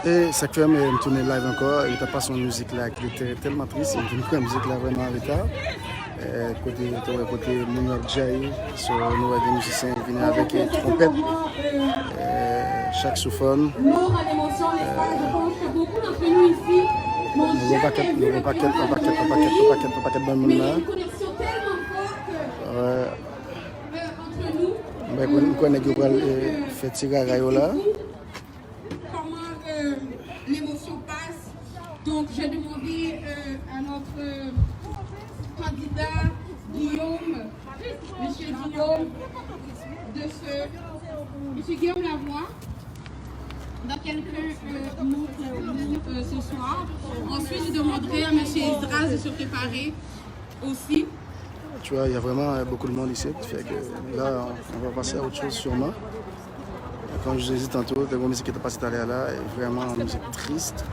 Et ça fait me tourner live encore. Il n'a pas son musique là qui était tellement triste. Il a une musique là vraiment en retard. Côté Mounir Djaï, nous avons des musiciens qui viennent avec trompette, saxophone. Nous avons un paquet de bonnes là. Nous connaissons qui va faire tirer là. Comment l'émotion passe. Donc j'ai demandé à notre candidat Guillaume, Monsieur Guillaume Lavoie, dans quelques minutes ce soir. Ensuite, je demanderai à Monsieur Esdras de se préparer aussi. Tu vois, il y a vraiment beaucoup de monde ici. Fait que là, on va passer à autre chose sûrement. Comme je vous ai dit tantôt, la musique qui est passée là est vraiment une musique triste.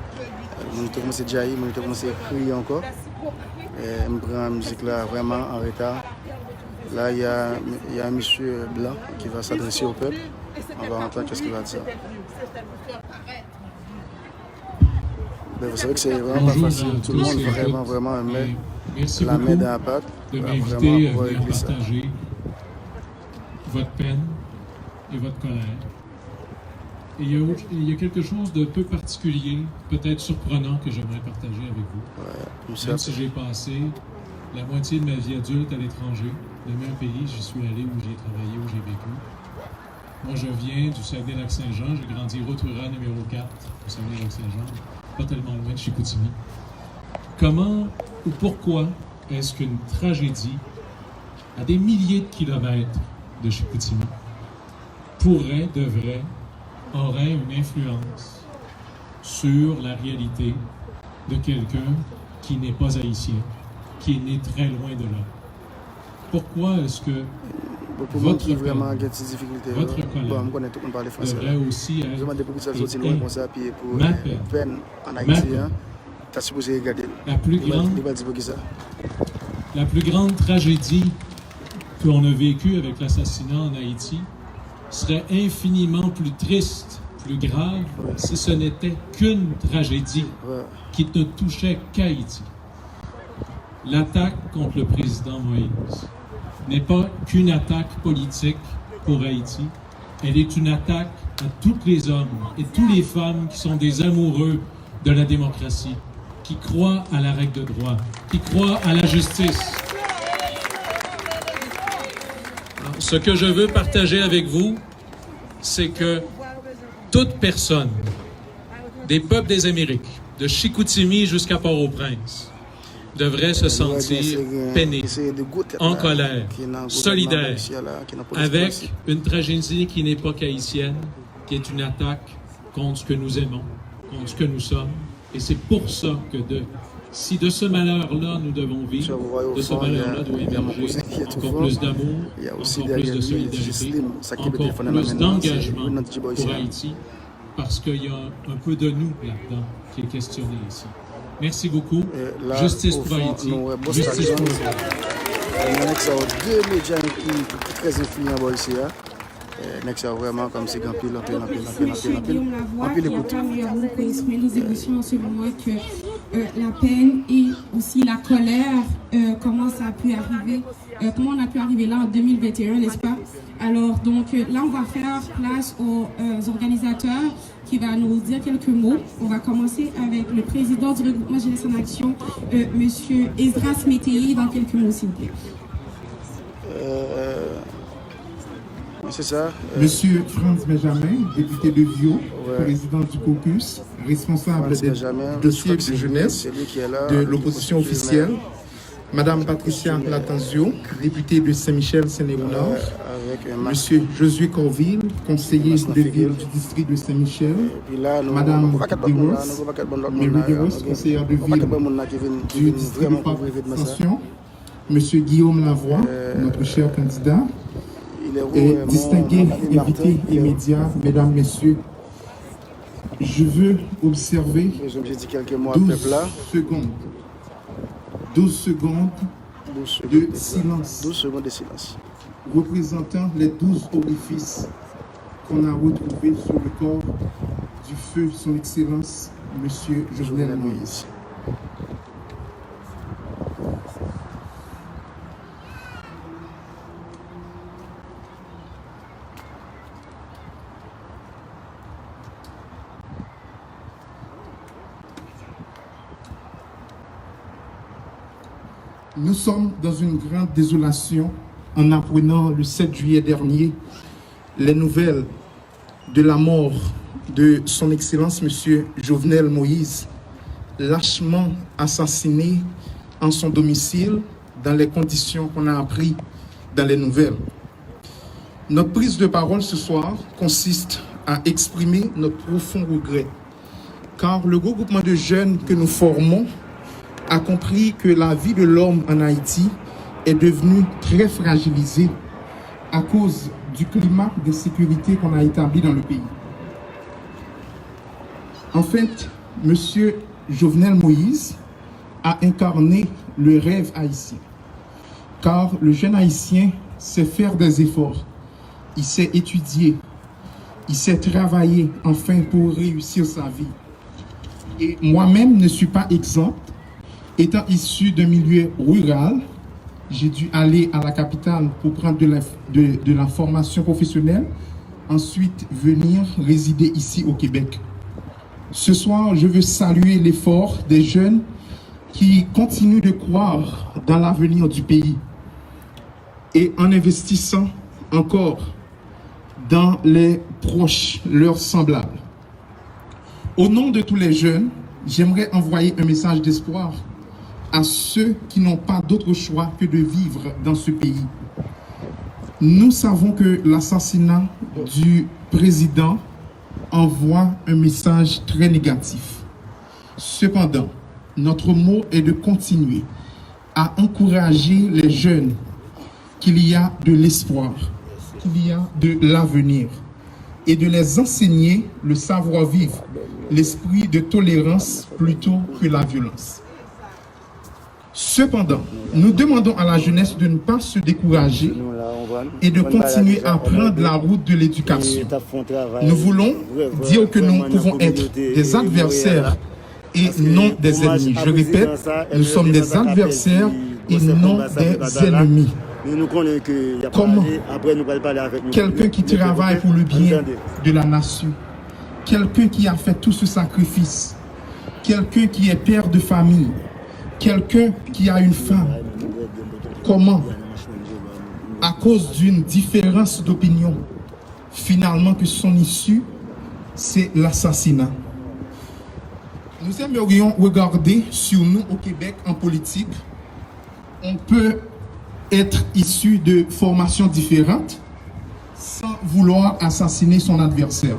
On a commencé à jaillir, on a commencé à crier encore. Et on prend la musique là vraiment en retard. Là, il y a un monsieur blanc qui va s'adresser au peuple. On va entendre qu'est-ce qu'il va dire. Mais vous savez que c'est vraiment pas facile. Tout le monde vraiment met la main dans la pâte. De m'inviter à venir partager votre peine et votre colère. Et il y a quelque chose de peu particulier, peut-être surprenant, que j'aimerais partager avec vous. Même si j'ai passé la moitié de ma vie adulte à l'étranger, de même pays, j'y suis allé, où j'ai travaillé, où j'ai vécu. Moi, je viens du Saguenay-Lac-Saint-Jean, j'ai grandi route rurale numéro 4, au Saguenay-Lac-Saint-Jean, pas tellement loin de Chicoutimi. Comment ou pourquoi est-ce qu'une tragédie à des milliers de kilomètres de Chicoutimi aurait une influence sur la réalité de quelqu'un qui n'est pas haïtien, qui est né très loin de là? Pourquoi est-ce que votre colère devrait aussi être ma peine, la plus grande tragédie qu'on a vécue avec l'assassinat en Haïti serait infiniment plus triste, plus grave, si ce n'était qu'une tragédie qui ne touchait qu'Haïti. L'attaque contre le président Moïse n'est pas qu'une attaque politique pour Haïti, elle est une attaque à tous les hommes et toutes les femmes qui sont des amoureux de la démocratie, qui croient à la règle de droit, qui croient à la justice. Ce que je veux partager avec vous, c'est que toute personne, des peuples des Amériques, de Chicoutimi jusqu'à Port-au-Prince, devrait se sentir peiné, en colère, solidaire, avec une tragédie qui n'est pas qu'haïtienne, qui est une attaque contre ce que nous aimons, contre ce que nous sommes. Et c'est pour ça que si de ce malheur-là nous devons vivre, de ce malheur-là doit émerger encore plus d'amour, encore plus de solidarité, encore plus d'engagement pour Haïti, parce qu'il y a un peu de nous là-dedans qui est questionné ici. Merci beaucoup. Justice pour Haïti. Justice pour Haïti. Deux médias très influents ici. C'est vraiment comme si Gampil, Guillaume Lavoie, nous évoquions en ce moment que la peine et aussi la colère, comment ça a pu arriver, comment on a pu arriver là en 2021, n'est-ce pas? Alors donc là on va faire place aux organisateurs qui va nous dire quelques mots. On va commencer avec le président du regroupement Jeunesse en Action, Monsieur Esdras Métayer, dans quelques mots s'il vous plaît. C'est ça. Monsieur Franz Benjamin, député de Vio, président du caucus, responsable des dossiers de jeunesse de l'opposition officielle. Madame Patricia Latanzio, députée de Saint-Michel-Seine-et-Nord. Monsieur Josué Corville, conseiller de ville du district de Saint-Michel. Madame Deros, Mary Deros, conseillère de ville du district de Fabien. Monsieur Guillaume Lavoie, notre cher candidat. Et distingués invités et médias, mesdames, messieurs, je veux observer 12 secondes de silence. 12 secondes de silence. Représentant les 12 orifices qu'on a retrouvés sur le corps du feu son Excellence, Monsieur Jovenel Moïse. Nous sommes dans une grande désolation en apprenant le 7 juillet dernier les nouvelles de la mort de son Excellence Monsieur Jovenel Moïse, lâchement assassiné en son domicile dans les conditions qu'on a appris dans les nouvelles. Notre prise de parole ce soir consiste à exprimer notre profond regret, car le regroupement de jeunes que nous formons a compris que la vie de l'homme en Haïti est devenue très fragilisée à cause du climat de sécurité qu'on a établi dans le pays. En fait, M. Jovenel Moïse a incarné le rêve haïtien, car le jeune haïtien sait faire des efforts, il sait étudier, il sait travailler enfin pour réussir sa vie. Et moi-même ne suis pas exempt. Étant issu d'un milieu rural, j'ai dû aller à la capitale pour prendre de la formation professionnelle, ensuite venir résider ici au Québec. Ce soir, je veux saluer l'effort des jeunes qui continuent de croire dans l'avenir du pays et en investissant encore dans les proches, leurs semblables. Au nom de tous les jeunes, j'aimerais envoyer un message d'espoir à ceux qui n'ont pas d'autre choix que de vivre dans ce pays. Nous savons que l'assassinat du président envoie un message très négatif. Cependant, notre mot est de continuer à encourager les jeunes qu'il y a de l'espoir, qu'il y a de l'avenir, et de les enseigner le savoir-vivre, l'esprit de tolérance plutôt que la violence. Cependant, nous demandons à la jeunesse de ne pas se décourager et de continuer à prendre la route de l'éducation. Nous voulons dire que nous pouvons être des adversaires et non des ennemis. Je répète, nous sommes des adversaires et non des ennemis. Comme quelqu'un qui travaille pour le bien de la nation, quelqu'un qui a fait tout ce sacrifice, quelqu'un qui est père de famille, quelqu'un qui a une femme, comment, à cause d'une différence d'opinion, finalement que son issue, c'est l'assassinat. Nous aimerions regarder sur nous au Québec en politique. On peut être issu de formations différentes sans vouloir assassiner son adversaire.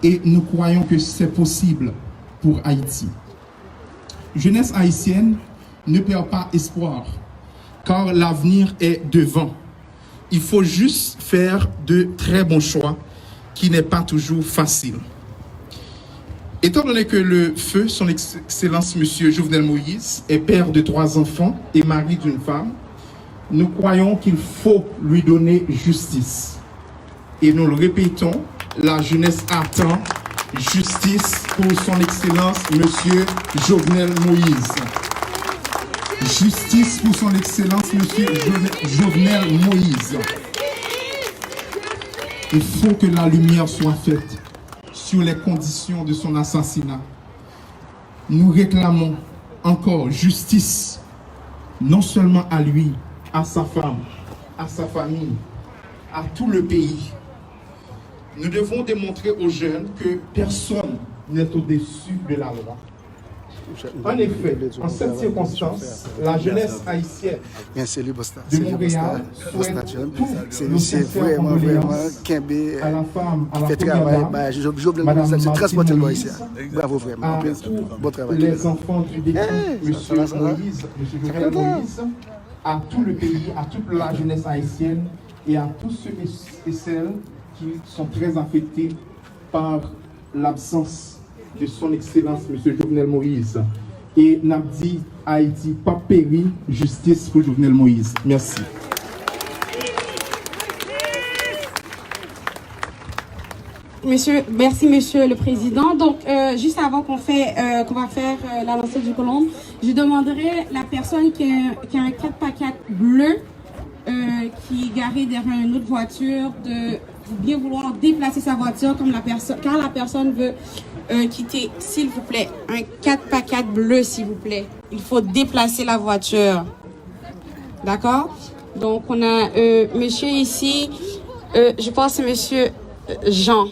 Et nous croyons que c'est possible pour Haïti. Jeunesse haïtienne, ne perd pas espoir, car l'avenir est devant. Il faut juste faire de très bons choix, qui n'est pas toujours facile. Étant donné que le feu, son Excellence Monsieur Jovenel Moïse, est père de 3 enfants et mari d'une femme, nous croyons qu'il faut lui donner justice. Et nous le répétons, la jeunesse attend justice pour son Excellence Monsieur Jovenel Moïse. Justice pour son Excellence Monsieur Jovenel Moïse. Il faut que la lumière soit faite sur les conditions de son assassinat. Nous réclamons encore justice, non seulement à lui, à sa femme, à sa famille, à tout le pays. Nous devons démontrer aux jeunes que personne n'est au-dessus de la loi. En effet, en cette circonstance, la jeunesse haïtienne de Montréal souhaite tous nos sincères condoléances à la femme, à la première dame, Madame Martine Moïse, à tous les enfants du défunt Monsieur Moïse, Monsieur Jovenel Moïse, à tout le pays, à toute la jeunesse haïtienne et à tous ceux et celles qui sont très affectés par l'absence de son Excellence M. Jovenel Moïse. Et Nabdi Haïti, pas péri, justice pour Jovenel Moïse. Merci. Merci, Monsieur le Président. Donc, juste avant qu'on va faire la lancée du colombe, je demanderai la personne qui a un 4x4 bleu qui est garé derrière une autre voiture de bien vouloir déplacer sa voiture car la personne veut quitter, s'il vous plaît. Un 4x4 bleu, s'il vous plaît. Il faut déplacer la voiture. D'accord? Donc, on a monsieur ici, je pense que c'est monsieur Jean,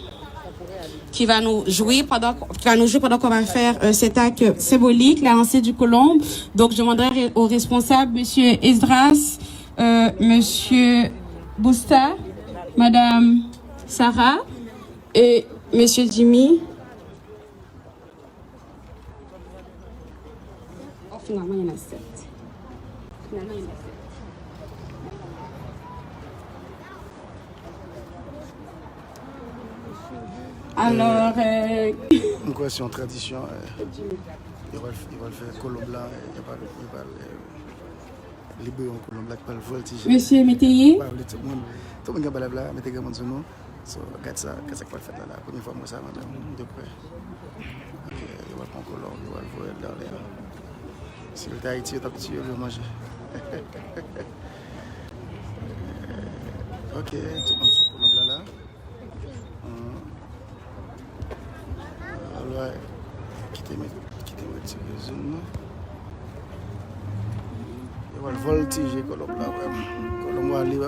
qui va nous jouer pendant qu'on va faire cet acte symbolique, la lancée du colombe. Donc, je demanderai aux responsables, monsieur Esdras, monsieur Bousta, madame Sarah et monsieur Jimmy. Oh, finalement, il y en a 7. Alors, une question tradition, il va le faire colombe blanc, il n'y a pas les bœufs en colombe blanc, pas le voltige. Monsieur Métayer. Tout le monde a blabla, mettez mon nom. So, regarde ça qu'il va faire là. La première fois, moi, ça m'a de près. Ok, il va prendre colombe, il va le voir dans les. Si le Tahiti est petit, il va manger. Ok, tout le monde sur colombe là. Alors, quittez mes petits zooms. Il va le voltiger colombe là, colombe va aller,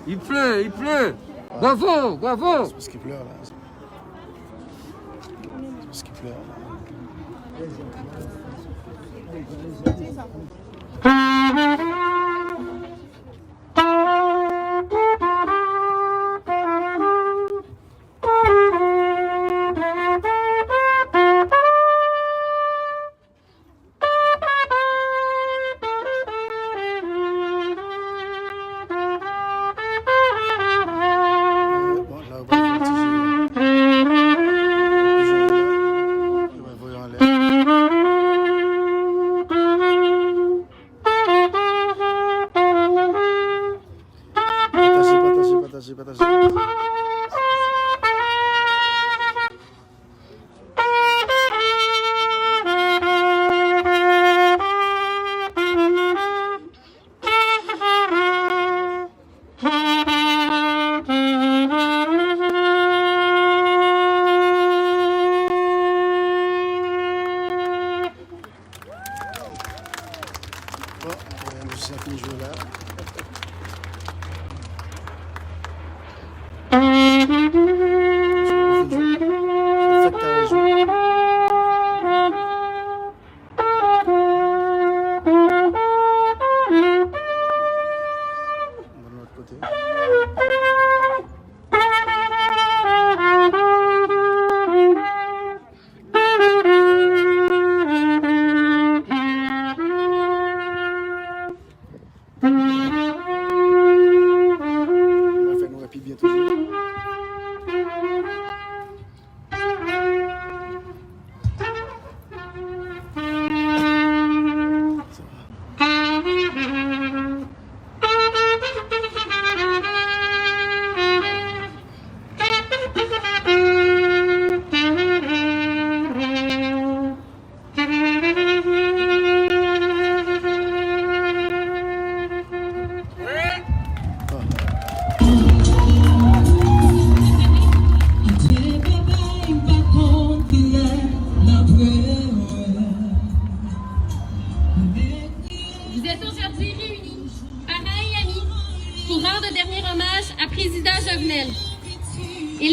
Il pleut, il pleut. Bravo, bravo. C'est parce qu'il pleure là. C'est parce qu'il pleure côté.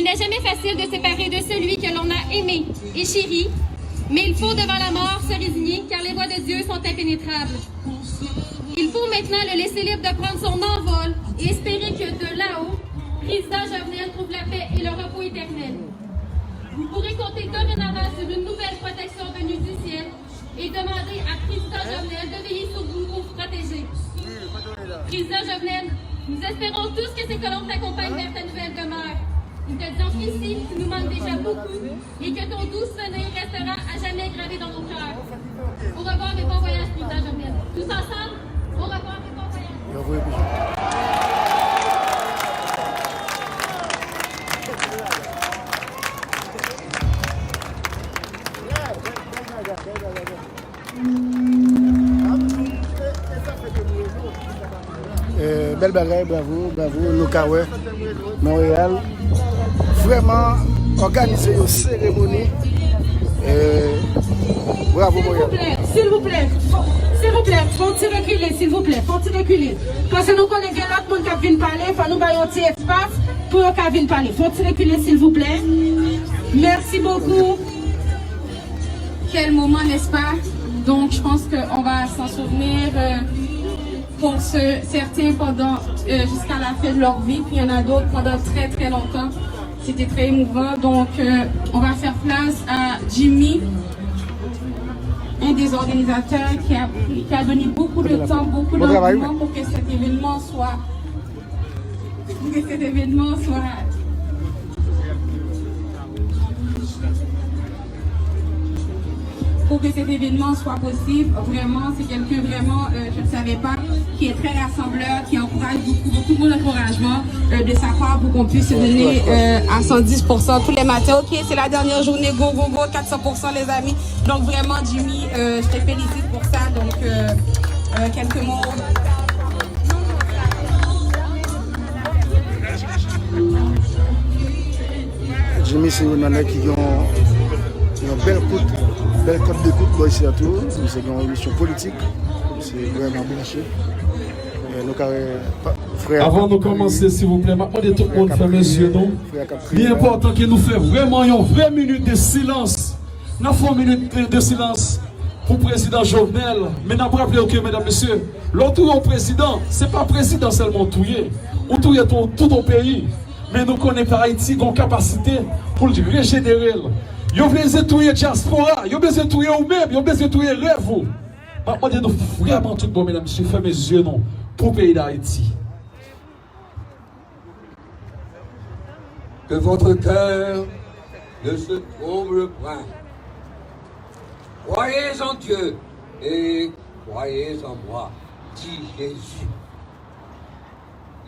n'est jamais facile de se séparer de celui que l'on a aimé et chéri, mais il faut devant la mort se résigner car les voies de Dieu sont impénétrables. Il faut maintenant le laisser libre de prendre son envol et espérer que de là-haut, président Jovenel trouve la paix et le repos éternel. Vous pourrez compter dorénavant sur une nouvelle protection venue du ciel et demander à président Jovenel de veiller sur vous pour vous protéger. Président Jovenel, nous espérons tous que ces colons t'accompagnent vers ta nouvelle demeure. Nous te disons qu'ici, tu nous manques déjà beaucoup et que ton doux souvenir restera à jamais gravé dans nos cœurs. Au revoir et bon voyage, président Jovenel. Tous ensemble, au revoir et bon voyage. Belle bagaille, bravo, Nokawe, Montréal. Vraiment organiser une cérémonie. Bravo, Montréal. S'il vous plaît, faut-il reculer, s'il vous plaît, faut-il reculer. Parce que nous connaissons l'autre monde qui vient parler, il faut nous donner un petit espace pour qu'il vienne parler. Faut-il reculer, s'il vous plaît. Merci beaucoup. Quel moment, n'est-ce pas? Donc, je pense qu'on va s'en souvenir pour certains pendant jusqu'à la fin de leur vie, puis il y en a d'autres pendant très très longtemps. C'était très émouvant. Donc, on va faire place à Jimmy, un des organisateurs qui a donné beaucoup de temps, beaucoup d'engagement pour que cet événement soit possible. Vraiment, c'est quelqu'un vraiment, je ne savais pas, qui est très rassembleur, qui encourage beaucoup d'encouragement de sa part pour qu'on puisse se donner à 110% tous les matins. Ok, c'est la dernière journée, go, 400% les amis. Donc vraiment, Jimmy, je te félicite pour ça. Donc, quelques mots. Jimmy, c'est une année qui ont une belle cote d'écoute ici à tout. C'est une émission politique. C'est vraiment branché. Avant de commencer, s'il vous plaît, maintenant tout le monde ferme les yeux. Il est important que nous fassions vraiment une 20 minutes de silence. Nous faisons 20 minutes de silence pour le président Jovenel. Mais nous avons rappelé que, mesdames et messieurs, l'autre président, ce n'est pas le président seulement touillé. On touille tout ton pays. Mais nous connaissons Haïti une capacité pour le régénérer. Vous avez besoin de touiller diaspora, vous avez besoin de touiller vous-même, vous avez besoin de touiller rêve. Maintenant, nous vraiment tout bon, mesdames et messieurs, fermez les yeux pour le pays d'Haïti. Que votre cœur ne se trouble point. Croyez en Dieu et croyez en moi, dit Jésus.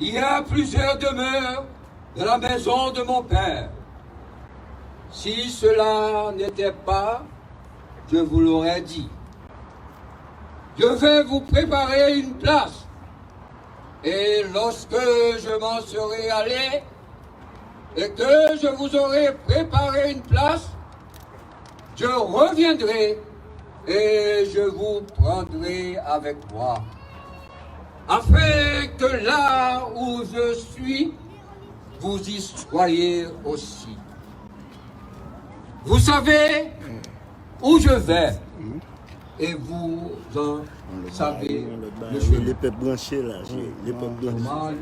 Il y a plusieurs demeures dans la maison de mon Père. Si cela n'était pas, je vous l'aurais dit. Je vais vous préparer une place. Et lorsque je m'en serai allé, et que je vous aurai préparé une place, je reviendrai et je vous prendrai avec moi, afin que là où je suis, vous y soyez aussi. Vous savez où je vais et vous en savez le chemin. Les peuples branchés là, les peuples branchés.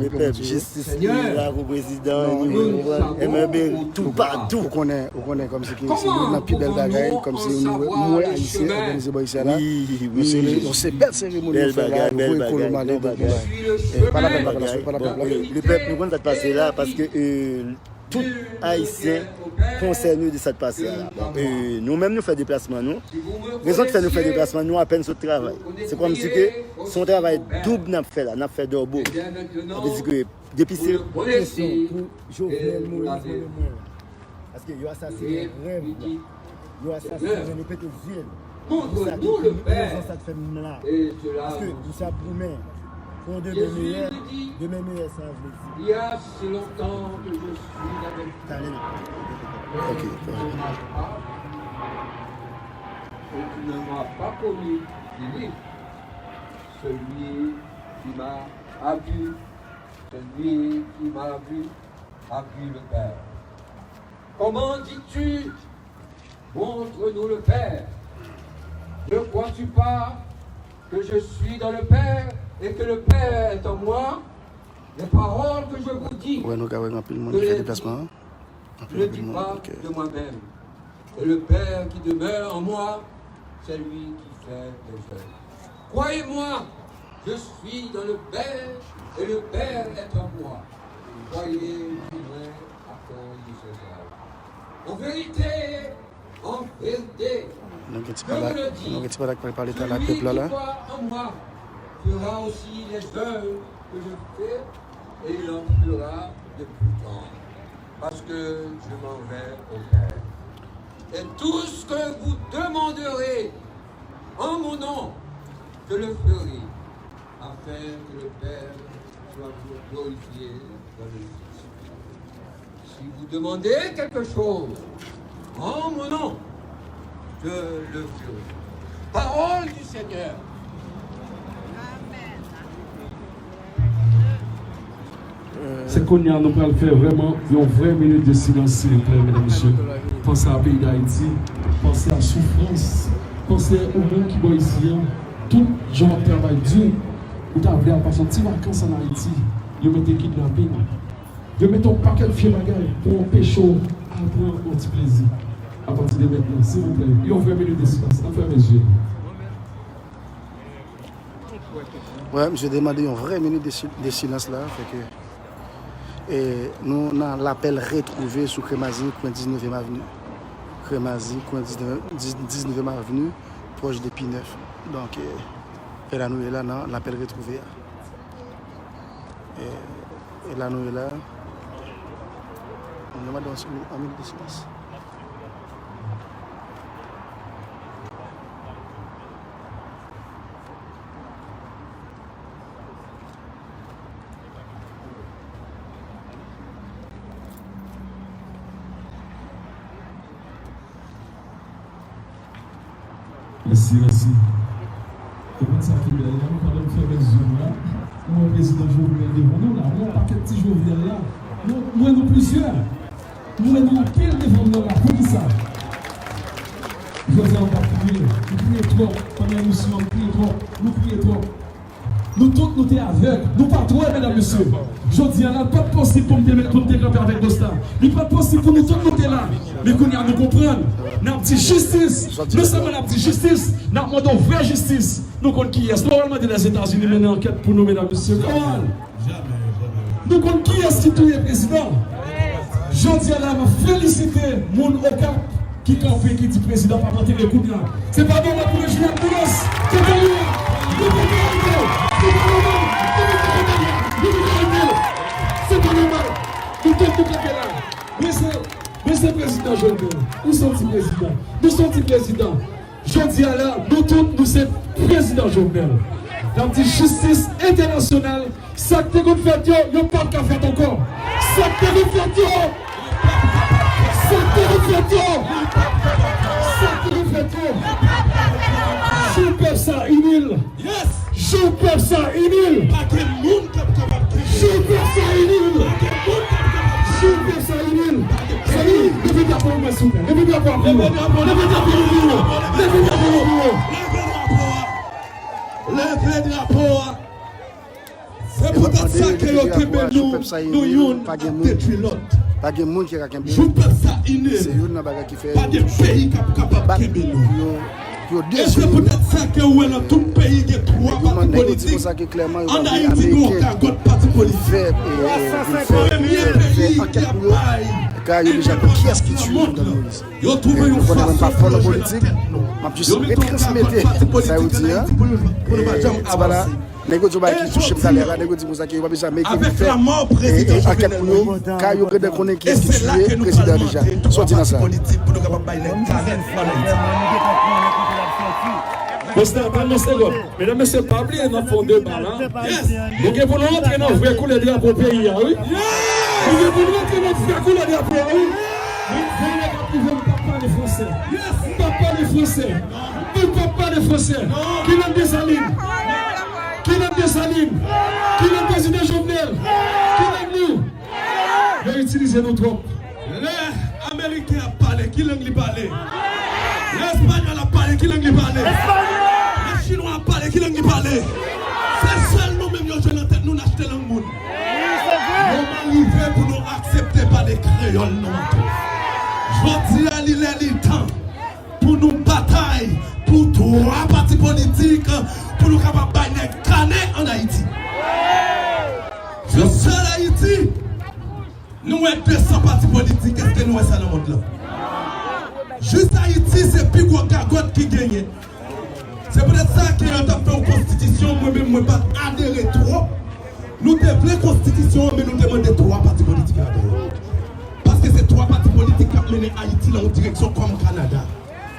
Les peuples justice là, vos présidents, MRB, tout partout. On connaît comme c'est une plus belle bagaille, comme c'est une moins haïtien organisé par ici là. Oui. On sait belle cérémonie. Belle bagaille. Le peuple, nous compte passer là parce que tout haïtien concernés de cette passage. Nous-mêmes, nous faisons des déplacements. Nous. Raison de faire nous faire des déplacements, nous à peine ce travail. C'est comme si que son travail double n'a fait là, n'a fait d'orbeau. Depuis ces questions pour Jovenel Moïse, parce qu'il a assassiné un rêve, il a assassiné un petit ville. Montre-nous le Père. Parce que nous sommes pour pour de mes meilleurs sans il y a si longtemps que je suis avec Ok. et tu ne m'as pas connu, Philippe. Celui qui m'a vu, celui qui m'a vu a vu le Père. comment dis-tu? Montre-nous le Père. Ne crois-tu pas que je suis dans le Père et que le Père est en moi? Les paroles que je vous dis, ouais, nous avons un peu de monde qui fait déplacement. Je ne dis pas de moi-même. Et le Père qui demeure en moi, c'est lui qui fait les œuvres. Croyez-moi, je suis dans le Père et le Père est en moi. Voyez, vivez à cause de ces œuvres. En vérité, nous je vous le dis, celui qui croit en moi fera aussi les œuvres que je fais et il en fera de plus grandes. Parce que je m'en vais au Père. Et tout ce que vous demanderez en mon nom, je le ferai, afin que le Père soit glorifié dans le Fils. Si vous demandez quelque chose en mon nom, je le ferai. Parole du Seigneur. C'est qu'on nous peut faire vraiment une vraie minute de silence, s'il vous plaît, mesdames et messieurs. Pensez à pays d'Haïti, pensez à la souffrance, pensez aux gens qui sont ici. Tout genre de travail dur, vous avez passé un petit vacances en Haïti, vous mettez kidnapping, vous mettez un paquet de filles pour empêcher à prendre un petit plaisir. À partir de maintenant, s'il vous plaît, il y a une vraie minute de silence. Fermez les yeux. Ouais, j'ai demandé une vraie minute de silence là. Fait que, et nous avons l'appel retrouvé sur Crémazie, coin 19e avenue. Crémazie, coin 19e avenue, proche de P9. Donc, et là, nous sommes là, non, l'appel retrouvé. Et là, nous sommes là. On demande en minute de silence. Merci. Comment ça fait bien là, pendant que faire les yeux là, moi, le président Jovenel devant nous là, moi, pas que petit Jovenel là, moi, nous plusieurs, nous, quel devant nous là, pour qui ça? Je vous en particulier, nous prions trop, pendant l'émission, nous prions trop. Nous tous, nous sommes aveugles, nous pas trop, mesdames et messieurs. Je dis, il n'est pas possible pour me camper avec nos stars. Il n'est pas possible pour nous tous nous là. Mais qu'on y a nous comprendre. Nous avons dit justice. Nous sommes dans la justice. Nous avons demandé vraie justice. Nous connaissons qui est. Nous avons demandé les États-Unis mener une enquête pour nous, mesdames et messieurs. Comment? Nous connaissons qui est citoyen président. Je dis à la féliciter mon Okap qui campe qui dit président par monter les coups de là. C'est pas normal pour le joueur de Boulos. C'est pas normal. C'est pas normal. Nous sommes tous là. Monsieur président Jovenel, nous sommes président. Nous sommes président. Je dis à la, nous tous, nous sommes président Jovenel. Dans la justice internationale, ça que vous faites, il n'y a pas de faire encore. Ça que vous faites, je perds ça inutile. Je perds ça inutile. Je perds ça inutile. Je perds ça inutile. Salut, levez la parole, s'il vous plaît. Levez la parole. Levez la parole. C'est peut-être ça que nous pas de monde qui a qu'un pays. C'est une bagarre qui fait. Pas de pays capable de nous. Et c'est peut-être ça que où est dans tout pays qui a trois partis politiques. En Haïti, nous avons un parti politique. Car il y a déjà qui est-ce qui tue dans le monde. Ils ont trouvé une façon pas fort en politique. Je suis retransmetté. Ça veut dire. Voilà. Négocier qui touche ça là, négocier pour ça qui va pas jamais qui avec la mort président enquête pour nous car il y aurait des connaît qui tué président déjà sorti dans ça politique pour nous capable bailler mesdames, messieurs, pas oublier dans fond de balle. Donc vous nous entrer dans vrai couleur de drapeau pays oui. Vous nous entrer dans vrai couleur de drapeau oui. Vous ne pas parler français. Pas parler français. Pas parler français. Qui l'aime des salines. Qui l'aime des salines? Qui l'aime le président Jovenel? Qui l'aime nous? Vous utilisez nos troupes. Américain a parlé, qui langue il parle? L'Espagnol a parlé, qui langue il parle? Le Chinois a parlé, qui langue il parle? C'est seul nous-mêmes, nous avons tête, nous n'achetons langue monde. Nous arrivons pour nous accepter par des créoles, non. Je dis à l'île et temps pour nous batailler pour trois partis politiques pour nous capables de gagner en Haïti. Sur seul Haïti, nous avons 200 partis politiques. Est-ce que nous avons ça dans le monde là? Juste Haïti, c'est plus gros cagotte qui gagne. C'est peut-être ça qui a fait une constitution. Moi-même, je ne pas adhérer trop. Nous devons une constitution, mais nous demandons 3 partis politiques à l'intérieur. Parce que c'est 3 partis politiques qui ont mené Haïti dans une direction comme Canada,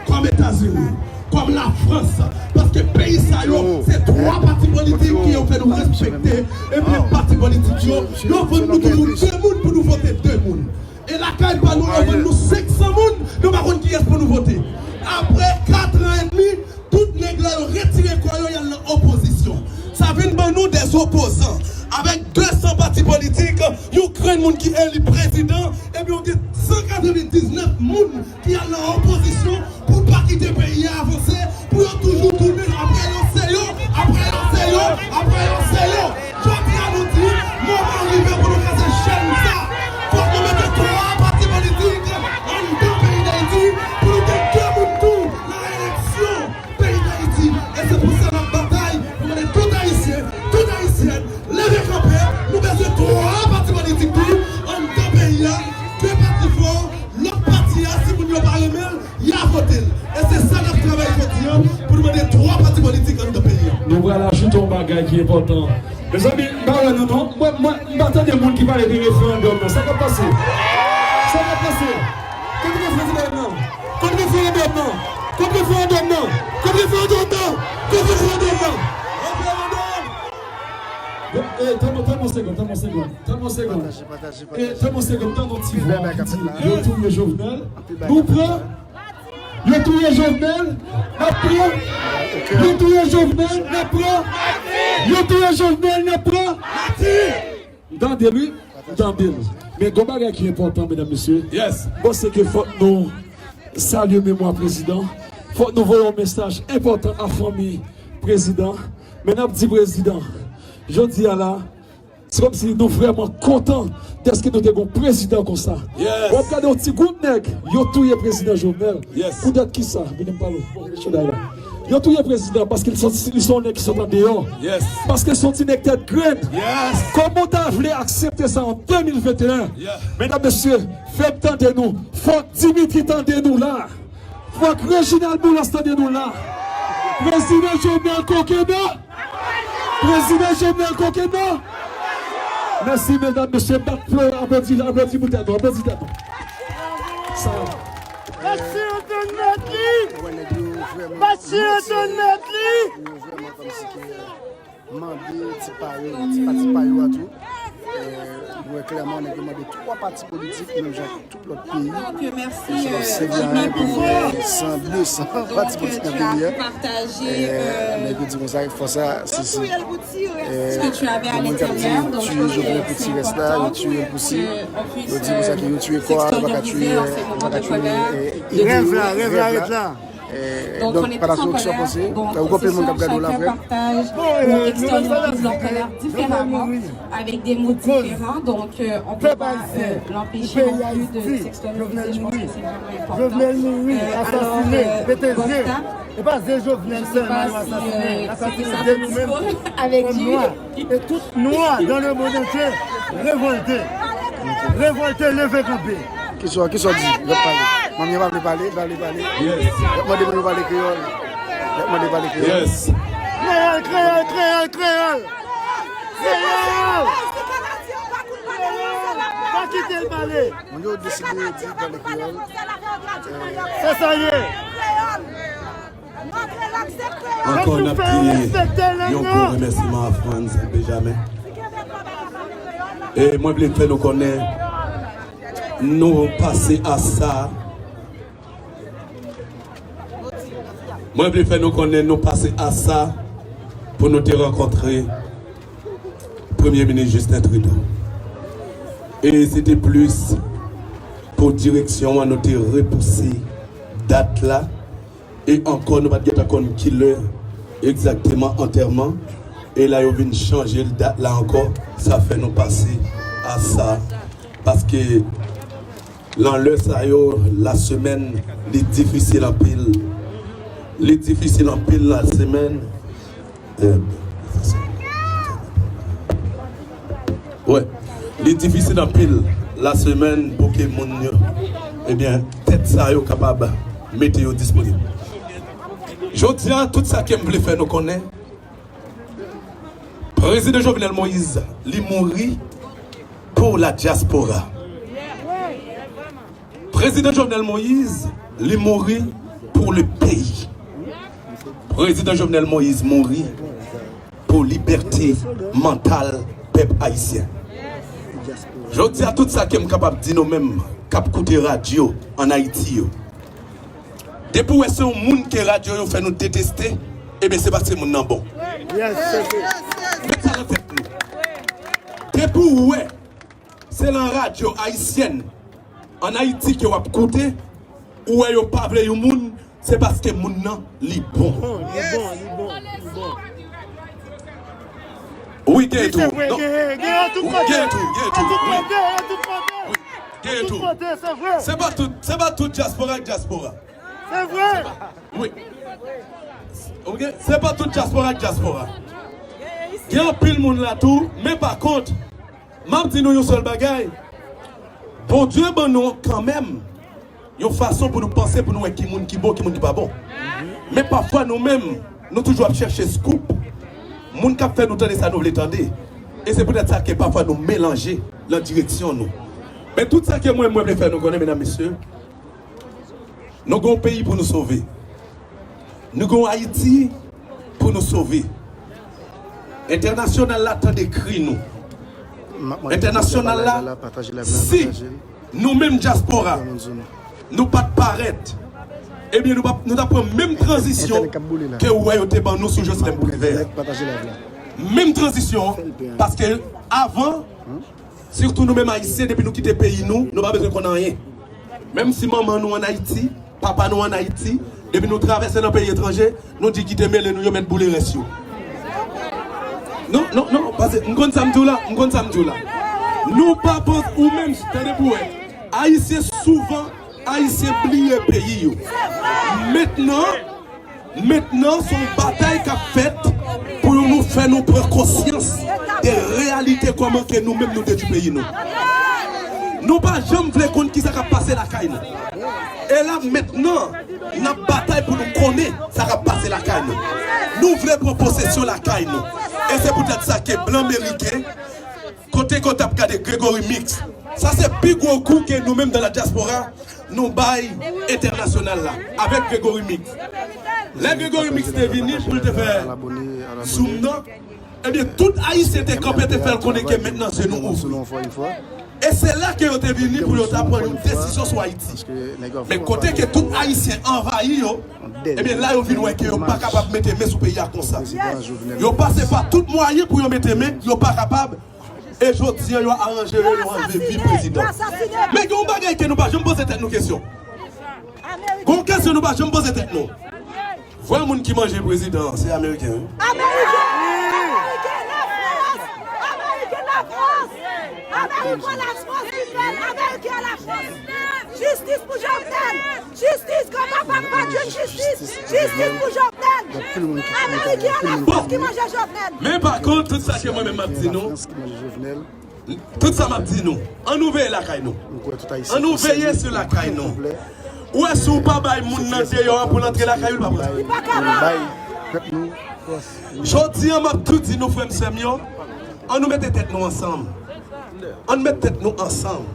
comme États-Unis, comme la France. Parce que le pays, c'est 3 partis politiques qui ont fait nous respecter. Et puis les partis politiques, ils ont fait nous toujours 2 personnes pour nous voter 2 personnes. Et la CAI, nous avons nous 500 personnes, nous ne savons pas qui est pour nous voter. Après 4 ans et demi, toutes les gens ont retiré quoi, il y a l'opposition. Ça vient de nous des opposants. Avec 200 partis politiques, il y a un monde qui est le président, et puis on a 199 personnes qui sont dans l'opposition pour ne pas quitter le pays à avancer, pour toujours tourner après l'océan, après l'océan, après l'océan. Je dis à nous dire, moment arrivé pour nous casser chaîne ça. Il faut que nous mettions 3 partis politiques en deux pays d'Haïti pour nous dire que nous tout la élection pays d'Haïti. Et c'est pour ça notre bataille, pour mener tout haïtien, toute haïtienne. Levez campé, nous besoin 3 partis politiques en deux pays, 2 partis forts, l'autre parti, si vous ne parlez même, il y a voté. Et c'est ça notre travail quotidien pour nous demander 3 partis politiques en deux pays. Nous allons ajouter un bagage qui est important. Mes amis, moi, j'entends des gens qui parlent de référendum. Ça va passer. Ça va passer. Contre référendum, contre référendum, contre référendum, contre référendum, contre référendum. T'as mon seconde. T'as mon seconde, dans notre petit voix. Le tour de Jovenel. Nous prenons. Le tour de Jovenel. Le tour de Jovenel. Le tour de Jovenel. Dans des rues, dans des rues. Mais le bagage qui est important, mesdames, messieurs. Yes. Bon, c'est que faut nous saluer mémoire président. Faut nous voyons un message important à la famille président. Maintenant, petit président. Je dis à la, c'est comme si nous sommes vraiment contents de ce que nous avons un président comme ça. Yes. On regarde un petit groupe de nègres, ils ont tout le président Jovenel. Yes. Vous êtes qui ça? Venez me parler. Ils ont tout le président parce qu'ils sont nègres qui sont en dehors. Yes. Parce qu'ils sont des nègres tête graine. Yes. Comment tu as voulu accepter ça en 2021? Yeah. Mesdames, messieurs, faites tenter nous. Faut Dimitri tenter nous là. Faut que Réginald Boulos tenter nous là. Président Jovenel Kokeda. Président Jovenel Kokeda. Merci, mesdames, messieurs. Applaudis, applaudis-nous. Ça va. Merci, Antoine Metli. Merci, Antoine Metli. Vraiment comme si que mandé, petit paillot à tout. Nous clairement on a demandé 3 partis politiques, même genre tout l'autre pays. Merci. C'est bien pour 200 partis politiques dans le pays. Mais que disons ça, il faut ça. Ce que tu avais à l'intérieur. Donc, tu es petit reste là, tu es aussi. Je dis pour ça que tu es quoi, pas tuer. Rêve là, arrête là. Donc on est tous en colère, donc c'est sûr, chacun partage ou extériorise leur colère différemment, avec des mots différents, donc on ne peut pas l'empêcher non plus de s'extérioriser. Je pense que c'est vraiment important. Jovenel Moui, assassiné, PTG. Et pas des Jovenel seulement assassiné, avec Dieu. Et tout noir dans le monde entier, révolté. Révolté, levé campé. Qui soit dit, je vais parler. Maman va parler. Yes. Je vais parler créole. Yes. Créole. Pas quitter le palais. On a décidé de parler créole. C'est ça y est. Encore un petit remerciement à France, Benjamin. Et moi, je veux nous connaître. Nous passer à ça. Moi, je veux nous connaître, nous passer à ça pour nous te rencontrer. Premier ministre Justin Trudeau. Et c'était plus pour pour direction, on a repoussé date là. Et encore, nous ne pouvons pas dire qu'il est exactement enterrement. Et là, ils viennent changer le date là encore. Ça fait nous passer à ça. Parce que la semaine est difficile en pile. Les difficiles en pile la semaine. Ouais. Les difficiles en pile la semaine pour que mon eh bien, tête ça est capable de mettre disponible. Je dis à tout ça que je voulais faire, nous connaissons. Président Jovenel Moïse, il mourit pour la diaspora. Président Jovenel Moïse, il mourit pour le pays. Président Jovenel Moïse mourit pour liberté mentale peuple haïtien. Je dis à tout ça que je suis capable de dire nous-mêmes, cap écouter radio en Haïti. Depuis où est-ce que les gens qui radio fait nous détester, eh bien c'est parce que les gens sont bons. Mettez ça dans tête nous. Depuis où c'est la radio haïtienne en Haïti qui va écouter, ou est-ce que pas les gens, c'est parce que les gens sont bons. Oui, il y a tout. C'est pas tout diaspora. C'est vrai. Oui. Ok? C'est pas tout diaspora. Il y a un pile monde là tout, mais par contre, je dis nous un seul bagaille. Bon Dieu, bon nous quand même, il y a une façon pour nous penser, pour nous voir qui est bon, qui n'est pas bon. Mais parfois nous-mêmes, nous toujours chercher scoop. Les gens qui fait nous tendre ça, nous l'étendre. Et c'est peut-être ça que parfois nous mélanger la direction nous. Mais tout ça que moi je veux faire, nous connaissons, mesdames et messieurs. Nous avons un pays pour nous sauver. Nous avons Haïti pour nous sauver. International là, attend d'écrire nous. International là, si nous-mêmes diaspora, nous pas de paraître, eh bien nous avons la même transition que royauté dans nous sous Jocelyn Bouliver. Même transition, parce que avant, surtout nous-mêmes haïtiens, depuis nous quitter le pays, nous n'avons pas besoin qu'on ait rien. Même si maman nous en Haïti, papa nous en Haïti, depuis nous traversons dans le pays étranger, nous disons qu'il te mêle nous mettre bouler reste. Non, parce que nous sommes là. Nous pas pensons, ou même, c'est pour Haïtiens souvent, Haïtiens oublient le pays. Maintenant, c'est une bataille qu'a faite pour nous faire nous prendre conscience des réalités comment que nous-mêmes nous du pays. Nous pas jamais voulu connaître qui ça a passé la caille. Et là maintenant, nous avons bataille pour nous connaître ça a passé la caille. Nous voulons prendre possession la caille. Et c'est peut-être ça que blanc américain, côté qu'on a regardé Grégory Mix, ça c'est plus gros coup que nous-mêmes dans la diaspora, nous bail international là, avec Grégory Mix. Là Grégory Mix est venu pour te faire zoom non, et bien tout Haïtien était campé te faire connaître que maintenant c'est nous ouvrons. Et c'est là que vous êtes venu pour prendre une décision sur Haïti. Mais côté que tout Haïtien envahi, eh bien là, vous venez que vous n'êtes pas capable de mettre les mains sur le pays comme ça. Vous passez par tout moyen pour mettre les mains, vous n'êtes pas capable. Et je dis, vous arrangez le vie président. Mais vous ne que nous pas, je me pose cette question. Une question, nous pas, je me pose cette question. Voilà les gens qui mangent le président, c'est américain. Justice pour Jovenel. Justice comme papa Dieu, justice pour Jovenel. Américain la France qui mange Jovenel. Mais par contre, tout ça que moi-même m'a dit nous, tout ça m'a dit nous, on nous veille la caille nous. On nous veille sur la caille nous. Où est-ce qu'on pas bail moun nan dehors pour entrer la caille ou pas? Je dis, on m'a tout dit nos frères Samuel, on nous mette tête nous ensemble. On met tête nous ensemble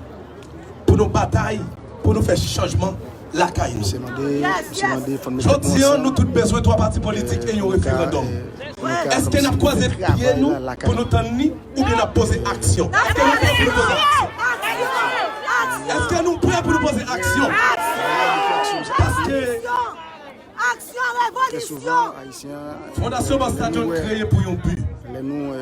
pour nos batailles, pour nous faire changement la caille. Je dis, nous tous besoin de trois partis politiques et un référendum. Est-ce que nous avons croisé pied nous pour nous tenir ou bien nous poser action? Est-ce que nous prêts pour nous poser action? Parce que action, révolution. Fondation Bastadion créée pour un but. Nous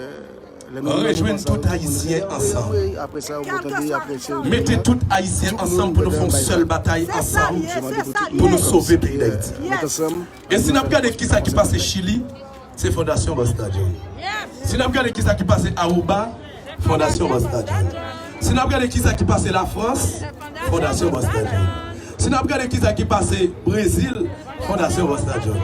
rejoindre tout Haïtien ensemble. Après ça, vous mettez tout Haïtien ensemble pour nous faire une seule bataille ensemble pour nous sauver le pays d'Haïti. Et si nous regardons qui ça qui passe au Chili, c'est Fondation Bastadion. Si nous regardons qui ça qui passe à Aruba, Fondation Bastadion. Si nous regardons qui ça qui passe à la France, Fondation Bastadion. Si nous regardons qui ça qui passe au Brésil, Fondation Bastadion.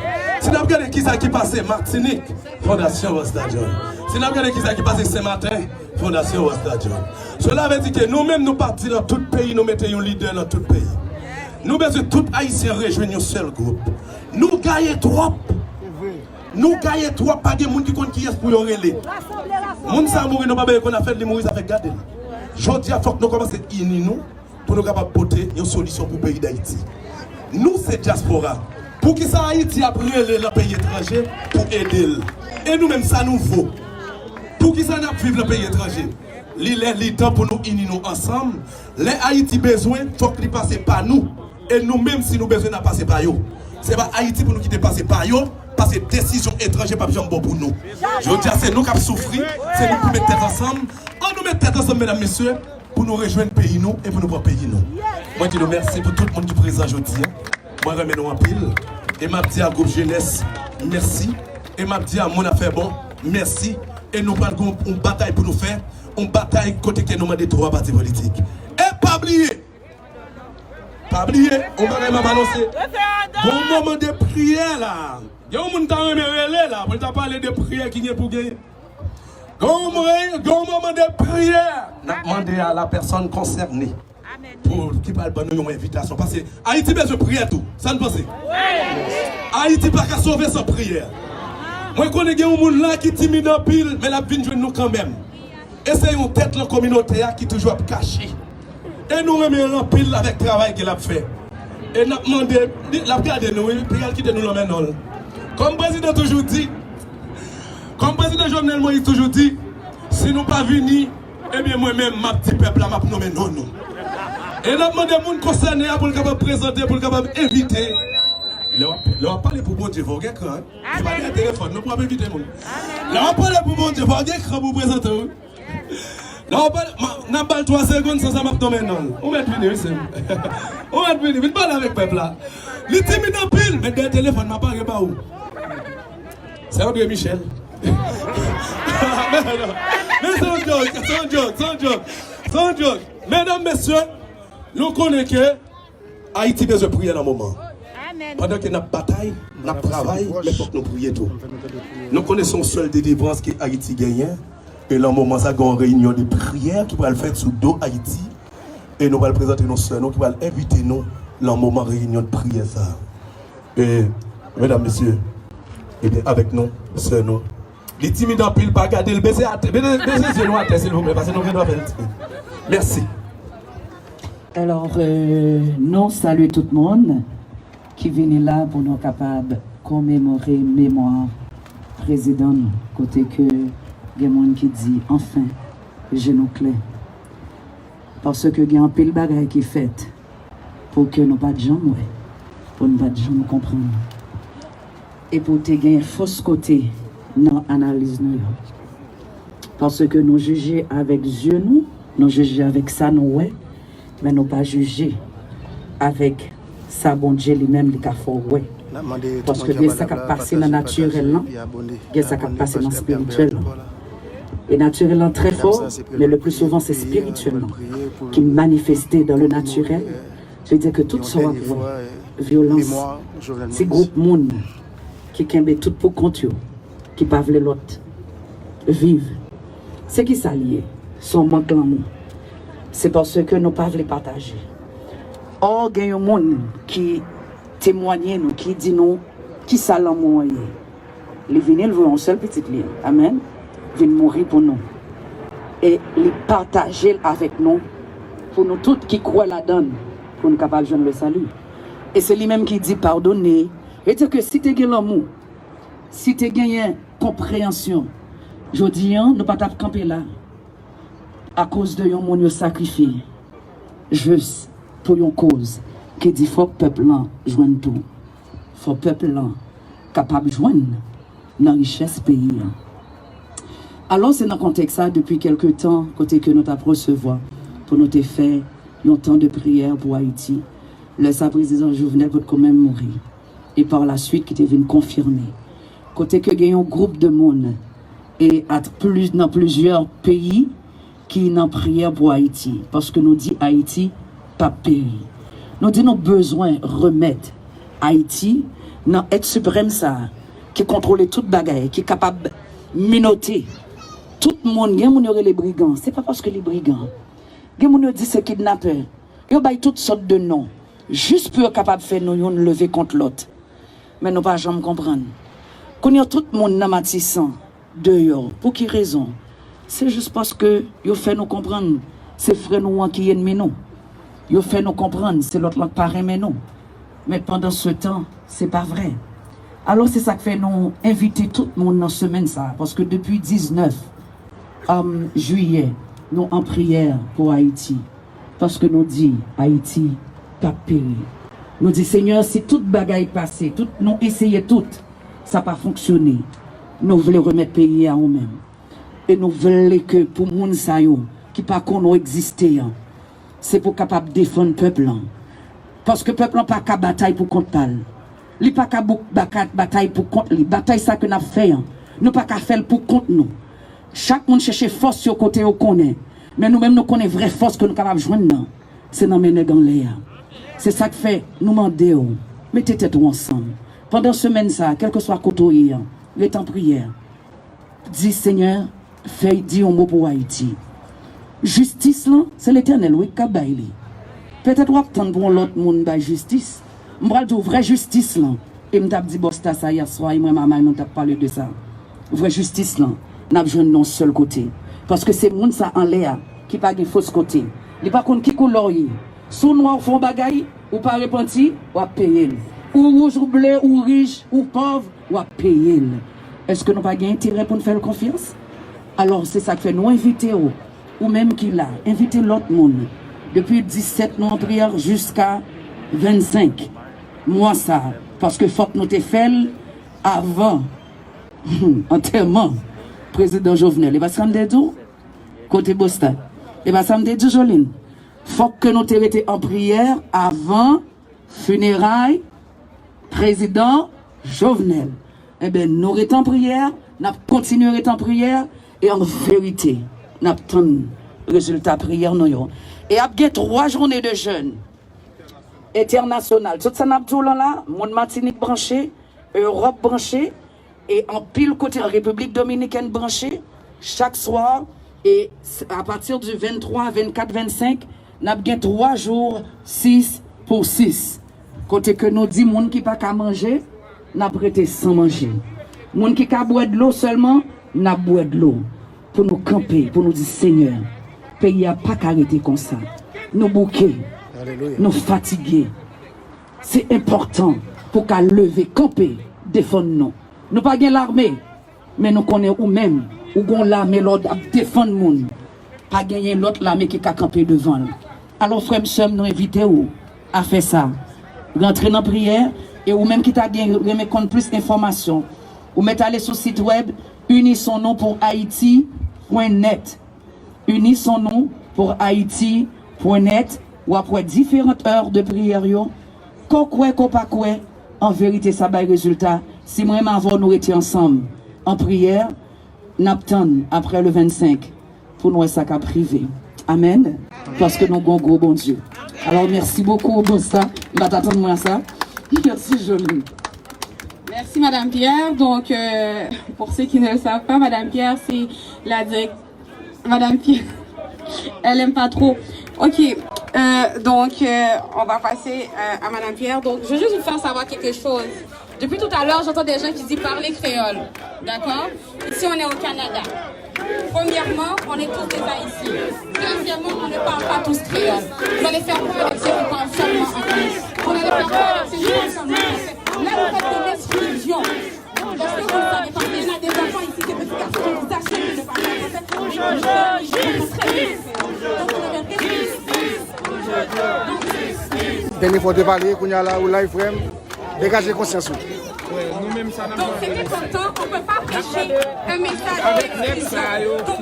Si nous regardons qui ça qui passe à Martinique, Fondation Bastadion. Si nous regardons qui ça qui passe à Saint-Martin, Fondation Bastadion. Cela veut dire que nous-mêmes nous partons dans tout pays, nous mettons un leader dans tout pays. Nous besoin tout Haïtien rejoindre un seul groupe. Nous gagnons trop. Nous gagnons trop, pas de monde qui compte qui est pour y aller. Moun sa mourir, nous pas besoin qu'on a fait les mourir, ça fait garder. Je dis il faut que nous commençons à unir nous pour nous capables porter une solution pour le pays d'Haïti. Nous, c'est diaspora. Pour que ça Haïti après le pays étranger pour aider. Et nous-mêmes, ça nous vaut. Pour que ça n'a vivre le pays étranger. Il est temps pour nous unir nous ensemble. Les Haïti besoin, il faut qu'ils passent par nous. Et nous-mêmes, si nous besoin de passer par eux. Ce n'est pas Haïti pour nous quitter passer par eux. Parce que décision étrangère pas bien bon pour nous. Je veux dire, c'est nous qui avons souffert. C'est nous qui mettons tête ensemble. On nous met tête ensemble, mesdames, messieurs, pour nous rejoindre le pays nous et pour nous prendre le pays nous. Moi, je dis merci pour tout le monde qui est présent aujourd'hui. Moi, je remets nous en pile. Et m'a dit à groupe jeunesse, merci. Et m'a dit à mon affaire bon, merci. Et nous avons une bataille pour nous faire. Une bataille côté que nous avons des trois partis politiques. Et pas oublier. Pas oublier, on va même balancer. Bon moment de prière là. Il y a un monde qui a là, pour te parler de prière qui est pour gagner. Bon moment de prière. Nous demandons à la personne concernée. Pour qui parle de nous une invitation. Parce que Haïti besoin de prière tout. Ça ne pense pas. Haïti pas qu'à sauver sans prière. Moi, je connais un monde là qui est timide en pile, mais la vie de nous quand même. Et c'est une tête de la communauté qui est toujours cachée. Et nous remettons en pile avec le travail qu'il a fait. Et nous demandons, la garde nous, puis elle quitte nous la maintenant. Comme le président toujours dit, comme le président Jovenel Moïse toujours dit, si nous pas venus, eh bien moi-même, ma petit peuple, je vais nommer non. Et nous demandons aux gens concernés pour le présenter, pour le inviter. Là, on parle pour bon Dieu, vous avez un écran. Je vais un téléphone, nous pouvons inviter les gens. Là, on parle pour bon Dieu, vous avez un écran pour présenter. Là, on parle 3 secondes sans ça m'a tombé non. On va venir ici. On va venir, vite parler avec le peuple là. Les timides en pile, mais des téléphones m'a pas pas où. C'est André Michel. Mais c'est un joke. Mesdames, messieurs, nous connaissons que Haïti besoin de prier dans le moment. Pendant que nous bataille, nous travaillons, mais il faut que nous prions tout. Nous connaissons seul des délivrance que Haïti gagne. Et là, au moment ça, il y a une réunion de prière qui va le faire sous dos Haïti. Et nous allons présenter nos soeurs, qui vont inviter nous dans le moment de réunion de prière. Ça. Et, mesdames, messieurs, et bien avec nous, sœurs, nous. Les timides en pile, pas garder le baiser à terre. Baisez nous à terre, s'il vous plaît, parce que nous devons faire le timide. Merci. Alors, nous saluons tout le monde qui vient là pour nous capables de commémorer mémoire président, côté que il y a des gens qui disent enfin, genoux clés. Parce que il y a un pile de bagaille qui est fait pour que nous pas de gens, pour ne pas de gens nous comprendre. Et pour te gagner fausse côté dans l'analyse nous. Parce que nous jugeons avec yeux nous jugeons avec ça nous ouais, mais nous pas juger avec ça bon Dieu lui-même qui a fait ouais. Parce que ça qui passe dans le naturel, ça qui passe dans le spirituel. Et naturellement très fort, mais le plus souvent c'est spirituellement qui manifesté dans le naturel. Je veux dire que tout soit violence, c'est groupe monde qui kembe tout pour compte, qui pas veut l'autre vivre. C'est qui s'allie, son manque l'amour. C'est parce que nous pas voulons partager. Or, il y a un monde qui témoigne nous, qui dit nous, qui ça l'amour. Les vinyles veulent un seul petit lien. Amen. Viennent mourir pour nous. Et les partager avec nous, pour nous tous qui croient la donne, pour nous capables de joindre le salut. Et c'est lui-même qui dit pardonner. Et dire que si tu as l'amour, si tu as compréhension, je dis, nous ne pouvons pas camper là, à cause de yon moun sacrifié, juste pour une cause, qui dit faut que le peuple joigne tout. Faut que le peuple capable de joindre dans la richesse pays. Alors, c'est dans le contexte ça, depuis quelques temps, côté que nous avons recevoir, pour nous faire un temps de prière pour Haïti, le président Jovenel peut quand même mourir. Et par la suite, qui est venu confirmer. Côté que il y a un groupe de monde, et dans plusieurs pays, qui n'ont prière pour Haïti. Parce que nous dit Haïti, pas pays. Nous dit nos besoins remettre Haïti dans l'aide suprême ça, qui contrôle toute bagaille, qui est capable de minoter. Tout le monde, il y a les brigands. Ce n'est pas parce que les brigands, il y a dit c'est kidnappeurs. Il y a toutes sortes de noms. Juste pour être capable de faire nous lever contre l'autre. Mais nous ne pouvons jamais comprendre. Quand il y a tout le monde dans Matissan, dehors, pour quelle raison? C'est juste parce que ils fait nous comprendre. C'est frère nous qui ennemi nous. Ils fait nous comprendre. C'est l'autre qui paraît mais nous. Mais pendant ce temps, c'est pas vrai. Alors c'est ça qui fait nous inviter tout le monde dans la semaine ça. Parce que depuis 19 juillet, nous en prière pour Haïti. Parce que nous dit Haïti pas péri. Nous dit Seigneur, si toute bagaille passée, nous essayons tout, ça n'a pas fonctionné. Nous voulons remettre le pays à nous-mêmes. Et nous voulons que pour les gens qui ne connaissent pas exister, c'est pour capable de défendre le peuple. Parce que le peuple n'a pas qu'à bataille pour contre elle. Il n'a pas qu'à bataille pour contre lui. Bataille ça que nous avons fait. Nous pas qu'à faire pour contre nous. Chaque monde cherche force sur le côté où connaît. Mais nous-mêmes nous connaissons vraie force que nous sommes capables de joindre. C'est dans les nègres. C'est ça qui fait nous demander. Mettez tête ensemble. Pendant semaine ça, quel que soit le côté, il est en prière. Dis Seigneur, fais dire un mot pour Haïti. Justice là, c'est l'Éternel oui qui baille. Peut-être qu'on attend pour l'autre monde la justice. On va dire vraie justice là. Et me t'a dit bosta ça hier soir, moi maman nous t'a parlé de ça. Vraie justice là, n'a besoin d'un seul côté parce que c'est monde ça en l'air qui pas de fausse côté. Il pas contre qui couleur yi. Sous noir font bagaille ou pas repenti, ou à payer. Ou rouge ou bleu ou riche ou pauvre, ou à payer. Est-ce que nous pas gain intérêt pour nous faire confiance? Alors c'est ça que fait nous inviter ou même qui là, inviter l'autre monde. Depuis 17 nous en prière jusqu'à 25. Moi ça, parce que faut que nous te fait avant enterrement président Jovenel. Et va ça me dit côté Boston. Et va ça me dit Joline. Faut que nous te été en prière avant funérailles président Jovenel. Eh bien, nous sommes en prière, nous continuons en prière, et en vérité, nous avons résultat de prière. Et après 3 journées de jeûne international, tout ça, nous avons là, monde Martinique branché, Europe branché, et en pile côté en République dominicaine branché, chaque soir, et à partir du 23, 24, 25, nous avons 3 jours, 6 pour 6. Côté que nous dit, monde qui pas qu'à manger, n'a prêté sans manger. Moun qui ka boire de l'eau seulement, n'a boire de l'eau. Pour nous camper, pour nous dire Seigneur, pays a pas arrêté comme ça. Nous bouquer, nous fatiguer. C'est important pour qu'à lever, camper, défendre nous. Nous pas gagner l'armée, mais nous connaissons ou même, ou gon l'armée l'autre à défendre moun. Pas gagner l'autre l'armée qui a campé devant. Alors frère, nous invitons à faire ça. Rentrer dans la prière. Et ou même qui t'a bien remettre plus d'informations, ou mettre aller sur le site web unissons-nous pour Haïti.net. Unissons-nous pour Haïti.net ou après différentes heures de prière, qu'on croit, qu'on pas croit, en vérité ça va résultat. Si vraiment avant nous étions ensemble en prière, n'attend après le 25 pour nous ça qu'à privé. Amen. Parce que nous avons gros bon Dieu. Alors merci beaucoup pour ça. M'attendre ça. Merci Jolie. Merci Madame Pierre. Donc, pour ceux qui ne le savent pas, Madame Pierre, c'est la directrice. Madame Pierre, elle aime pas trop. Ok, donc on va passer à Madame Pierre. Donc, je veux juste vous faire savoir quelque chose. Depuis tout à l'heure, j'entends des gens qui disent parler créole. D'accord? Ici, on est au Canada. Premièrement, on est tous des Haïtiens. Deuxièmement, on ne parle pas tous créole. Vous allez faire quoi avec ceux qui parlent seulement anglais? Vous allez faire quoi avec ceux qui parlent seulement français? Là, vous faites de l'exclusion. Parce que vous ne savez pas, il y a des enfants ici, des petits garçons qui vous achètent de ne pas parler français. Dernière fois de parler, qu'on y a là, ou live frame, dégagez conscience. Nous-mêmes, Donc c'est important, on ne peut pas prêcher un message d'exclusion. Donc